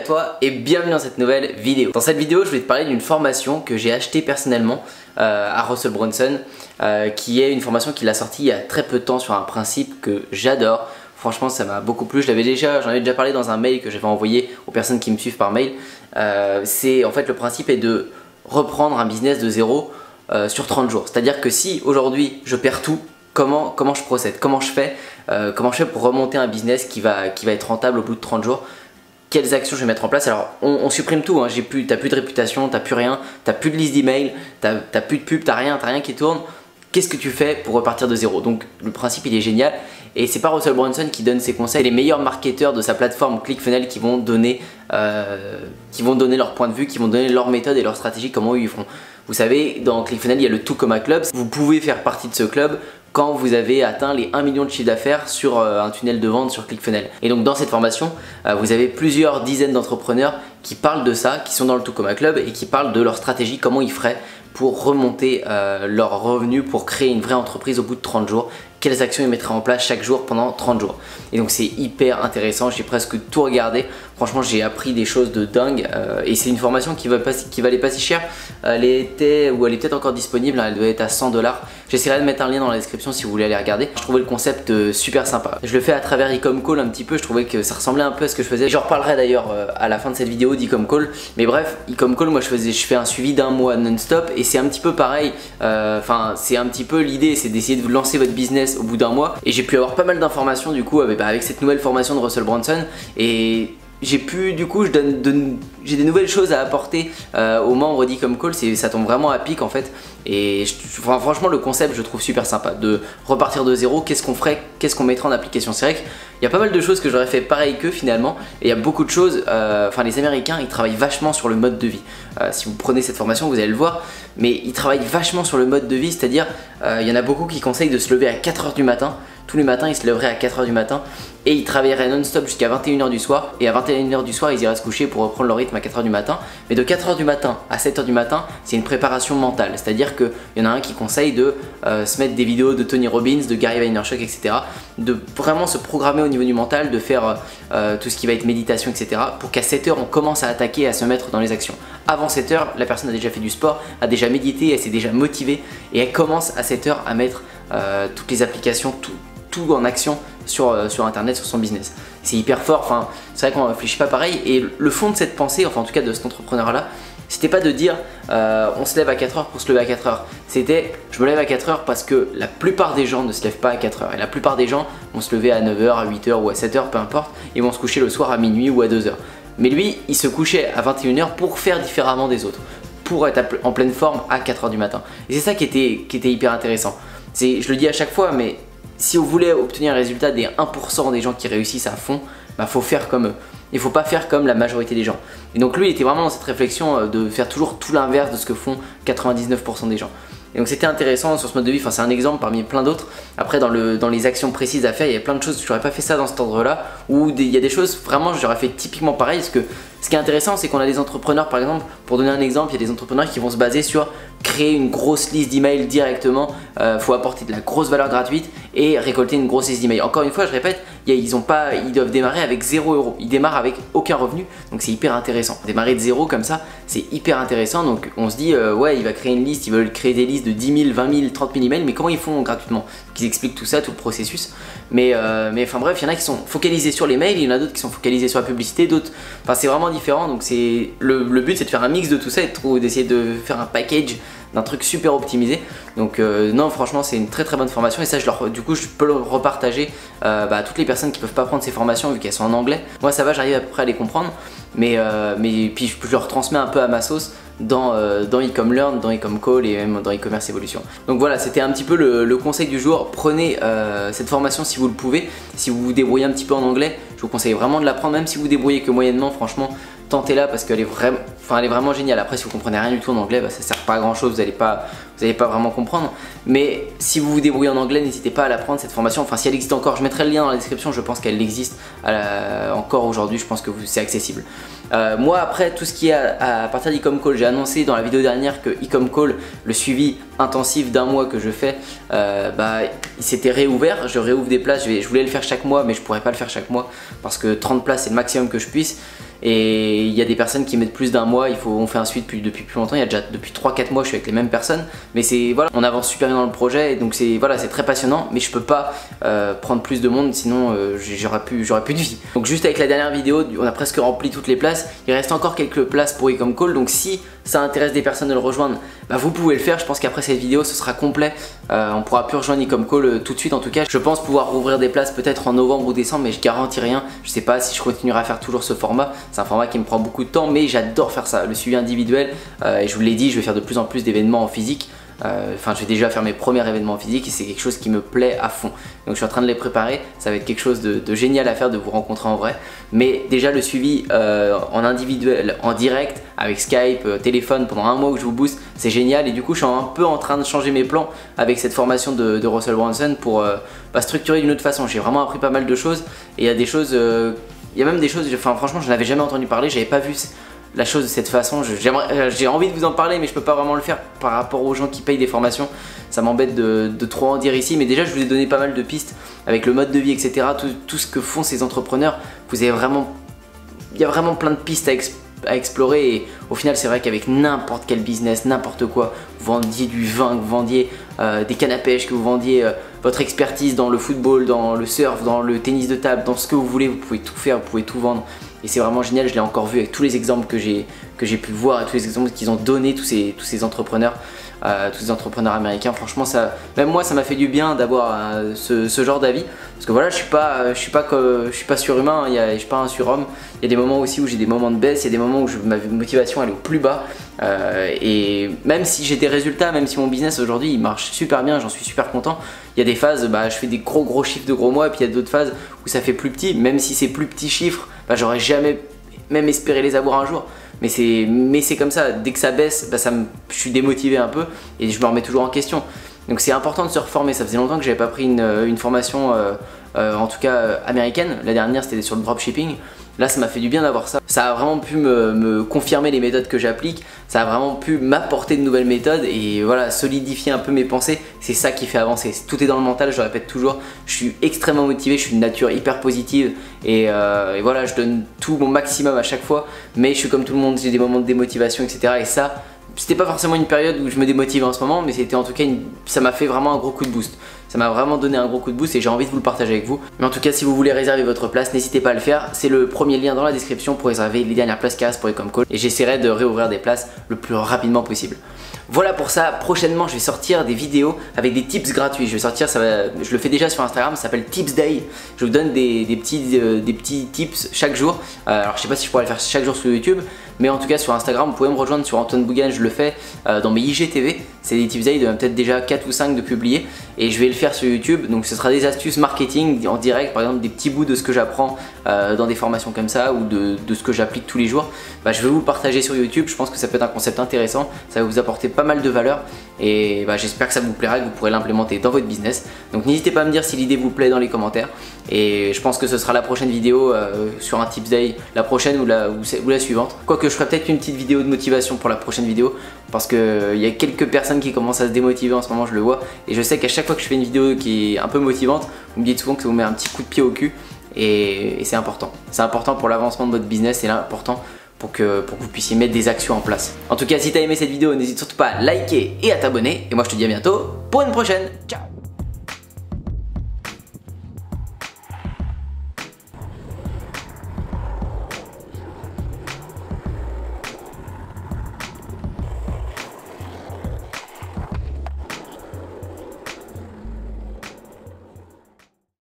toi et bienvenue dans cette nouvelle vidéo. Dans cette vidéo je vais te parler d'une formation que j'ai achetée personnellement à Russell Brunson qui est une formation qu'il a sortie il y a très peu de temps sur un principe que j'adore. Franchement ça m'a beaucoup plu, j'en avais déjà parlé dans un mail que j'avais envoyé aux personnes qui me suivent par mail. En fait le principe est de reprendre un business de zéro sur 30 jours. C'est-à-dire que si aujourd'hui je perds tout, comment je procède, comment je fais pour remonter un business qui va être rentable au bout de 30 jours. Quelles actions je vais mettre en place? Alors on supprime tout, hein. T'as plus de réputation, t'as plus rien, t'as plus de liste d'email, t'as plus de pub, t'as rien qui tourne. Qu'est-ce que tu fais pour repartir de zéro? Donc le principe il est génial et c'est pas Russell Brunson qui donne ses conseils, c'est les meilleurs marketeurs de sa plateforme ClickFunnels qui vont donner leur point de vue, qui vont donner leur méthode et leur stratégie, comment ils font. Vous savez, dans ClickFunnels il y a le Tokoma Club, vous pouvez faire partie de ce club quand vous avez atteint les 1 million de chiffre d'affaires sur un tunnel de vente sur ClickFunnels. Et donc dans cette formation, vous avez plusieurs dizaines d'entrepreneurs qui parlent de ça, qui sont dans le Tokoma Club et qui parlent de leur stratégie, comment ils feraient pour remonter leurs revenus, pour créer une vraie entreprise au bout de 30 jours. Quelles actions ils mettraient en place chaque jour pendant 30 jours. Et donc c'est hyper intéressant, j'ai presque tout regardé. Franchement j'ai appris des choses de dingue et c'est une formation qui valait pas si cher. Elle est peut-être encore disponible, hein, elle doit être à 100 $. J'essaierai de mettre un lien dans la description si vous voulez aller regarder. Je trouvais le concept super sympa. Je le fais à travers Ecom Call un petit peu, je trouvais que ça ressemblait un peu à ce que je faisais. J'en reparlerai d'ailleurs à la fin de cette vidéo d'Ecom Call. Mais bref, Ecom Call, moi je fais un suivi d'un mois non-stop et c'est un petit peu pareil. C'est un petit peu l'idée, c'est d'essayer de lancer votre business au bout d'un mois. Et j'ai pu avoir pas mal d'informations du coup avec cette nouvelle formation de Russell Brunson. Et j'ai des nouvelles choses à apporter aux membres d'Ecom Call, ça tombe vraiment à pic en fait. Et franchement le concept je trouve super sympa de repartir de zéro. Qu'est-ce qu'on ferait, qu'est-ce qu'on mettrait en application? C'est vrai qu'il y a pas mal de choses que j'aurais fait pareil qu'eux finalement. Et il y a beaucoup de choses, les Américains ils travaillent vachement sur le mode de vie. Si vous prenez cette formation vous allez le voir, mais ils travaillent vachement sur le mode de vie, c'est-à-dire il y en a beaucoup qui conseillent de se lever à 4 h du matin. Tous les matins ils se lèveraient à 4 h du matin et ils travailleraient non-stop jusqu'à 21 h du soir, et à 21 h du soir ils iraient se coucher pour reprendre leur rythme à 4 h du matin. Mais de 4 h du matin à 7 h du matin c'est une préparation mentale, c'est-à-dire qu'il y en a un qui conseille de se mettre des vidéos de Tony Robbins, de Gary Vaynerchuk, etc. De vraiment se programmer au niveau du mental, de faire tout ce qui va être méditation, etc. pour qu'à 7 h on commence à attaquer, à se mettre dans les actions. Avant 7 h la personne a déjà fait du sport, a déjà médité, elle s'est déjà motivée et elle commence à 7 h à mettre toutes les applications, tout en action sur internet, sur son business. C'est hyper fort, c'est vrai qu'on ne réfléchit pas pareil. Et le fond de cette pensée, en tout cas de cet entrepreneur là, c'était pas de dire on se lève à 4 h pour se lever à 4 h. C'était je me lève à 4 h parce que la plupart des gens ne se lèvent pas à 4 h. Et la plupart des gens vont se lever à 9 h, à 8 h ou à 7 h, peu importe. Ils vont se coucher le soir à minuit ou à 2 h. Mais lui, il se couchait à 21 h pour faire différemment des autres, pour être en pleine forme à 4 h du matin. Et c'est ça qui était hyper intéressant. Je le dis à chaque fois, mais si vous voulez obtenir un résultat des 1% des gens qui réussissent à fond, faut faire comme eux. Il ne faut pas faire comme la majorité des gens. Et donc lui il était vraiment dans cette réflexion de faire toujours tout l'inverse de ce que font 99% des gens. Et donc c'était intéressant sur ce mode de vie, c'est un exemple parmi plein d'autres. Après dans les actions précises à faire, il y a plein de choses, je n'aurais pas fait ça dans cet ordre là, où il y a des choses vraiment j'aurais fait typiquement pareil. Parce que ce qui est intéressant c'est qu'on a des entrepreneurs, par exemple, pour donner un exemple, il y a des entrepreneurs qui vont se baser sur créer une grosse liste d'emails directement, faut apporter de la grosse valeur gratuite et récolter une grosse liste d'emails. Encore une fois je répète, ils doivent démarrer avec 0 €, ils démarrent avec aucun revenu, donc c'est hyper intéressant. Démarrer de zéro comme ça c'est hyper intéressant. Donc on se dit ouais, il va créer une liste, ils veulent créer des listes de 10 000, 20 000, 30 000 emails, mais comment ils font gratuitement? Ils expliquent tout ça, tout le processus. Mais enfin bref, il y en a qui sont focalisés sur les mails, il y en a d'autres qui sont focalisés sur la publicité, d'autres, c'est vraiment différent. Donc le but c'est de faire un mix de tout ça et d'essayer de faire un package d'un truc super optimisé. Donc non, franchement c'est une très bonne formation et ça du coup je peux le repartager à toutes les personnes qui peuvent pas prendre ces formations vu qu'elles sont en anglais. Moi ça va, j'arrive à peu près à les comprendre, mais puis je leur transmets un peu à ma sauce dans Ecom Learn, dans Ecom Call et même dans e-commerce Evolution. Donc voilà, c'était un petit peu le conseil du jour. Prenez cette formation si vous le pouvez. Si vous vous débrouillez un petit peu en anglais, je vous conseille vraiment de la prendre, même si vous débrouillez que moyennement, franchement tentez-la parce qu'elle est vraiment géniale. Après si vous comprenez rien du tout en anglais, ça sert pas à grand chose, vous allez pas n'allez pas vraiment comprendre. Mais si vous vous débrouillez en anglais, n'hésitez pas à la prendre cette formation. Enfin, si elle existe encore, je mettrai le lien dans la description. Je pense qu'elle existe encore aujourd'hui. Je pense que c'est accessible. Moi, après, tout ce qui est à partir d'Ecom Call, j'ai annoncé dans la vidéo dernière que Ecom Call, le suivi intensif d'un mois que je fais, il s'était réouvert. Je réouvre des places. Je voulais le faire chaque mois, mais je pourrais pas le faire chaque mois parce que 30 places c'est le maximum que je puisse. Et il y a des personnes qui mettent plus d'un mois, on fait un suivi depuis plus longtemps, il y a déjà depuis 3-4 mois je suis avec les mêmes personnes. Mais c'est voilà, on avance super bien dans le projet et donc c'est voilà, c'est très passionnant, mais je peux pas prendre plus de monde sinon j'aurais plus de vie. Donc juste avec la dernière vidéo, on a presque rempli toutes les places, il reste encore quelques places pour Ecom Call, donc si ça intéresse des personnes de le rejoindre, vous pouvez le faire. Je pense qu'après cette vidéo ce sera complet, on pourra plus rejoindre Ecom Call tout de suite. En tout cas je pense pouvoir rouvrir des places peut-être en novembre ou décembre, mais je garantis rien. Je sais pas si je continuerai à faire toujours ce format, c'est un format qui me prend beaucoup de temps, mais j'adore faire ça, le suivi individuel. Et je vous l'ai dit, je vais faire de plus en plus d'événements en physique. Enfin, je vais déjà faire mes premiers événements physiques et c'est quelque chose qui me plaît à fond. Donc je suis en train de les préparer, ça va être quelque chose de génial à faire, de vous rencontrer en vrai. Mais déjà le suivi en individuel, en direct, avec Skype, téléphone pendant un mois où je vous booste, c'est génial. Et du coup je suis un peu en train de changer mes plans avec cette formation de Russell Brunson pour structurer d'une autre façon. J'ai vraiment appris pas mal de choses et il y a des choses, il y a même des choses, enfin franchement je n'avais jamais entendu parler, j'avais pas vu la chose de cette façon. J'ai envie de vous en parler mais je peux pas vraiment le faire par rapport aux gens qui payent des formations. Ça m'embête de trop en dire ici, mais déjà je vous ai donné pas mal de pistes avec le mode de vie, etc. Tout ce que font ces entrepreneurs. Il y a vraiment plein de pistes à explorer et au final c'est vrai qu'avec n'importe quel business, n'importe quoi, vous vendiez du vin, que vous vendiez des cannes à pêche, que vous vendiez votre expertise dans le football, dans le surf, dans le tennis de table, dans ce que vous voulez, vous pouvez tout faire, vous pouvez tout vendre. Et c'est vraiment génial, je l'ai encore vu avec tous les exemples que j'ai pu voir et tous les exemples qu'ils ont donné, tous ces entrepreneurs, américains. Franchement, même moi, ça m'a fait du bien d'avoir ce genre d'avis. Parce que voilà, je suis pas surhumain, je suis pas un surhomme. Il y a des moments aussi où j'ai des moments de baisse, il y a des moments où ma motivation elle est au plus bas. Et même si j'ai des résultats, même si mon business aujourd'hui il marche super bien, j'en suis super content. Il y a des phases, je fais des gros chiffres de gros mois, et puis il y a d'autres phases où ça fait plus petit. Même si c'est plus petits chiffres, j'aurais jamais même espéré les avoir un jour. Mais c'est comme ça, dès que ça baisse, je suis démotivé un peu et je me remets toujours en question. Donc c'est important de se reformer. Ça faisait longtemps que j'avais pas pris une formation, en tout cas américaine. La dernière c'était sur le dropshipping. Là ça m'a fait du bien d'avoir ça. Ça a vraiment pu me confirmer les méthodes que j'applique. Ça a vraiment pu m'apporter de nouvelles méthodes et voilà, solidifier un peu mes pensées. C'est ça qui fait avancer. Tout est dans le mental, je le répète toujours. Je suis extrêmement motivé, je suis une nature hyper positive et voilà, je donne tout mon maximum à chaque fois. Mais je suis comme tout le monde, j'ai des moments de démotivation, etc. Et ça, c'était pas forcément une période où je me démotivais en ce moment, mais c'était en tout cas ça m'a fait vraiment un gros coup de boost. Ça m'a vraiment donné un gros coup de boost et j'ai envie de vous le partager avec vous. Mais en tout cas, si vous voulez réserver votre place, n'hésitez pas à le faire. C'est le premier lien dans la description pour réserver les dernières places qui restent pour Ecom Call. Et j'essaierai de réouvrir des places le plus rapidement possible. Voilà pour ça. Prochainement, je vais sortir des vidéos avec des tips gratuits. Je le fais déjà sur Instagram, ça s'appelle Tips Day. Je vous donne des petits tips chaque jour. Alors je sais pas si je pourrais le faire chaque jour sur YouTube, mais en tout cas sur Instagram, vous pouvez me rejoindre sur Antoine Bougan, je le fais dans mes IGTV. C'est des tips day, de peut-être déjà 4 ou 5 de publiés et je vais le faire sur YouTube. Donc ce sera des astuces marketing en direct, par exemple des petits bouts de ce que j'apprends dans des formations comme ça ou de ce que j'applique tous les jours. Je vais vous le partager sur YouTube. Je pense que ça peut être un concept intéressant, ça va vous apporter pas mal de valeur et j'espère que ça vous plaira et que vous pourrez l'implémenter dans votre business. Donc n'hésitez pas à me dire si l'idée vous plaît dans les commentaires et je pense que ce sera la prochaine vidéo sur un tips day, la prochaine ou la suivante. Quoique je ferai peut-être une petite vidéo de motivation pour la prochaine vidéo parce qu'il y a quelques personnes qui commencent à se démotiver en ce moment, je le vois, et je sais qu'à chaque fois que je fais une vidéo qui est un peu motivante, vous me dites souvent que ça vous met un petit coup de pied au cul et c'est important. C'est important pour l'avancement de votre business, c'est important pour que vous puissiez mettre des actions en place. En tout cas, si tu as aimé cette vidéo, n'hésite surtout pas à liker et à t'abonner et moi je te dis à bientôt pour une prochaine. Ciao.